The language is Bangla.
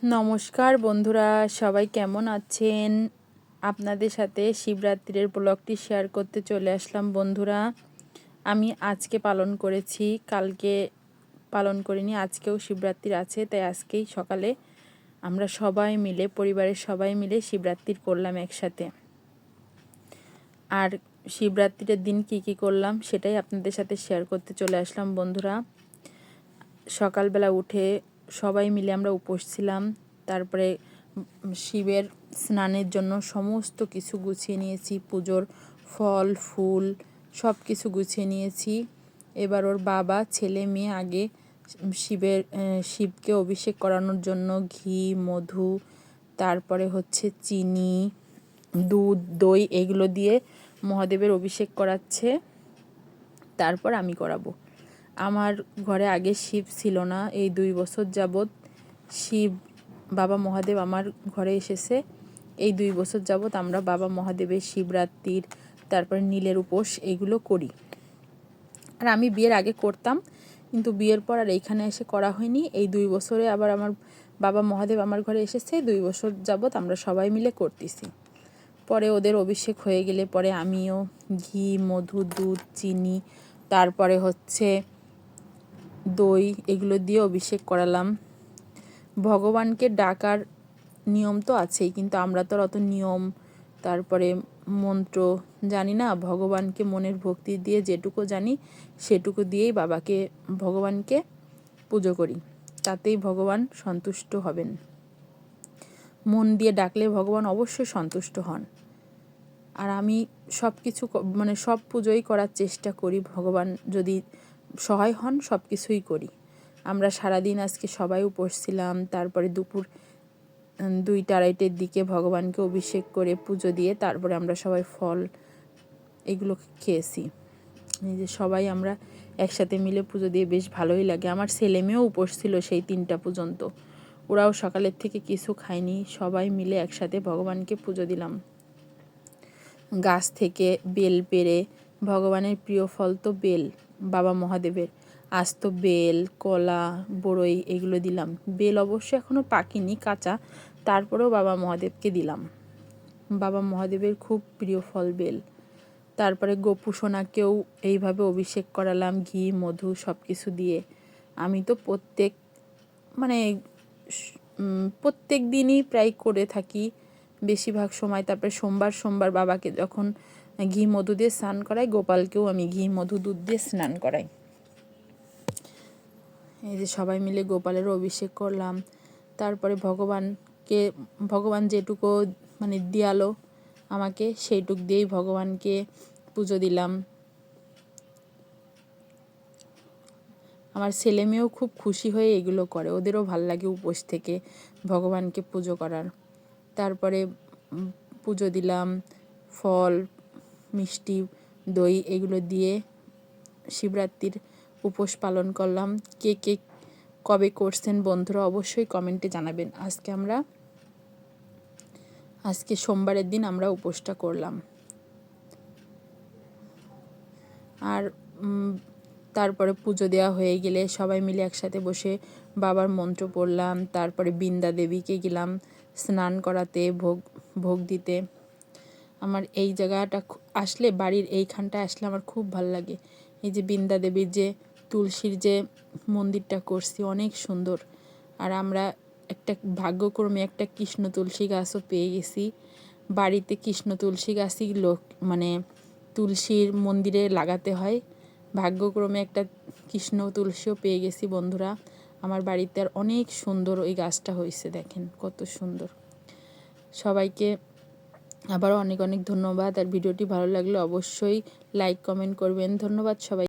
নমস্কার বন্ধুরা, সবাই কেমন আছেন? আপনাদের সাথে শিবরাত্রির ব্লগটি শেয়ার করতে চলে আসলাম বন্ধুরা। আমি আজকে পালন করেছি, কালকে পালন করিনি। আজকেও শিবরাত্রি আছে, তাই আজকেই সকালে আমরা সবাই মিলে, পরিবারের সবাই মিলে শিবরাত্রি করলাম একসাথে। আর শিবরাত্রির দিন কি করলাম সেটাই আপনাদের সাথে শেয়ার করতে চলে আসলাম বন্ধুরা। সকালবেলা উঠে সবাই মিলে আমরা উপোস ছিলাম। তারপরে শিবের স্নানের জন্য সমস্ত কিছু গুছিয়ে নিয়েছি, পুজোর ফল ফুল সব কিছু গুছিয়ে নিয়েছি। এবার ওর বাবা ছেলে মেয়ে আগে শিবকে অভিষেক করানোর জন্য ঘি মধু তারপরে হচ্ছে চিনি দুধ দই এগুলো দিয়ে মহাদেবের অভিষেক করাচ্ছে। তারপর আমি করাবো। আমার ঘরে আগে শিব ছিল না, এই 2 বছর যাবৎ শিব বাবা মহাদেব আমার ঘরে এসেছে। এই 2 বছর যাবৎ আমরা বাবা মহাদেবের শিবরাত্রির তারপর নীলের উপোস এগুলো করি। আর আমি বিয়ের আগে করতাম, কিন্তু বিয়ের পর আর এইখানে এসে করা হয়নি। এই 2 বছরে আবার আমার বাবা মহাদেব আমার ঘরে এসেছে, 2 বছর যাবৎ আমরা সবাই মিলে করতেছি। পরে ওদের অভিষেক হয়ে গেলে পরে আমিও ঘি মধু দুধ চিনি তারপরে হচ্ছে দই এগুলো দিয়ে অভিষেক করালাম। ভগবানকে ডাকার নিয়ম তো আছেই, কিন্তু আমরা তো অত নিয়ম তারপরে মন্ত্র জানি না। ভগবানকে মনের ভক্তি দিয়ে যেটুকু জানি সেটুকু দিয়েই ভগবানকে পুজো করি, তাতেই ভগবান সন্তুষ্ট হবেন। মন দিয়ে ডাকলে ভগবান অবশ্যই সন্তুষ্ট হন। আর আমি সব কিছু সব পুজোই করার চেষ্টা করি, ভগবান যদি সহায় হন সব কিছুই করি। আমরা সারাদিন আজকে সবাই উপোস ছিলাম। তারপরে দুপুর 2টা-2:30টার দিকে ভগবানকে অভিষেক করে পুজো দিয়ে তারপরে আমরা সবাই ফল এগুলো খেয়েছি। এই যে সবাই আমরা একসাথে মিলে পুজো দিয়ে বেশ ভালোই লাগে। আমার ছেলে মেয়েও উপোস ছিল সেই 3টা পর্যন্ত, ওরাও সকালের থেকে কিছু খায়নি। সবাই মিলে একসাথে ভগবানকে পুজো দিলাম। গাছ থেকে বেল পেড়ে, ভগবানের প্রিয় ফল তো বেল, বাবা মহাদেবের আস্ত বেল কলা বড়ই এগুলো দিলাম। বেল অবশ্য এখনও পাকেনি, কাঁচা, তারপরেও বাবা মহাদেবকে দিলাম। বাবা মহাদেবের খুব প্রিয় ফল বেল। তারপরে গোপু সোনাকেও এইভাবে অভিষেক করালাম ঘি মধু সব কিছু দিয়ে। আমি তো প্রত্যেক দিনই প্রায় করে থাকি বেশিরভাগ সময়। তারপরে সোমবার বাবাকে যখন ঘি মধু দিয়ে স্নান করাই, গোপালকেও আমি ঘি মধু দুধ দিয়ে স্নান করাই। এই যে সবাই মিলে গোপালেরও অভিষেক করলাম। তারপরে ভগবান যেটুকু দিয়ালো আমাকে, সেইটুক দিয়েই ভগবানকে পুজো দিলাম। আমার ছেলে মেয়েও খুব খুশি হয়ে এগুলো করে, ওদেরও ভাল লাগে উপোস থেকে ভগবানকে পুজো করার। তারপরে পুজো দিলাম, ফল মিষ্টি দই এগুলো দিয়ে শিবরাত্রির উপোস পালন করলাম। কে কবে করছেন বন্ধুরা অবশ্যই কমেন্টে জানাবেন। আজকে সোমবারের দিন আমরা উপোসটা করলাম। আর তারপরে পুজো দেওয়া হয়ে গেলে সবাই মিলে একসাথে বসে বাবার মন্ত্র পড়লাম। তারপরে বৃন্দা দেবীকে গেলাম স্নান করাতে, ভোগ দিতে। আমার এই জায়গাটা আসলে, বাড়ির এইখানটা আসলে আমার খুব ভালো লাগে। এই যে বৃন্দা দেবীর যে তুলসীর যে মন্দিরটা করছি অনেক সুন্দর। আর আমরা ভাগ্যক্রমে একটা কৃষ্ণ তুলসী গাছও পেয়ে গেছি। বাড়িতে কৃষ্ণ তুলসী গাছই তুলসীর মন্দিরে লাগাতে হয়। ভাগ্যক্রমে একটা কৃষ্ণ তুলসীও পেয়ে গেছি বন্ধুরা। আমার বাড়িতে আর অনেক সুন্দর ওই গাছটা হয়েছে, দেখেন কত সুন্দর। সবাইকে আবারও অনেক অনেক ধন্যবাদ। আর ভিডিওটি ভালো লাগলে অবশ্যই লাইক কমেন্ট করবেন। ধন্যবাদ সবাই।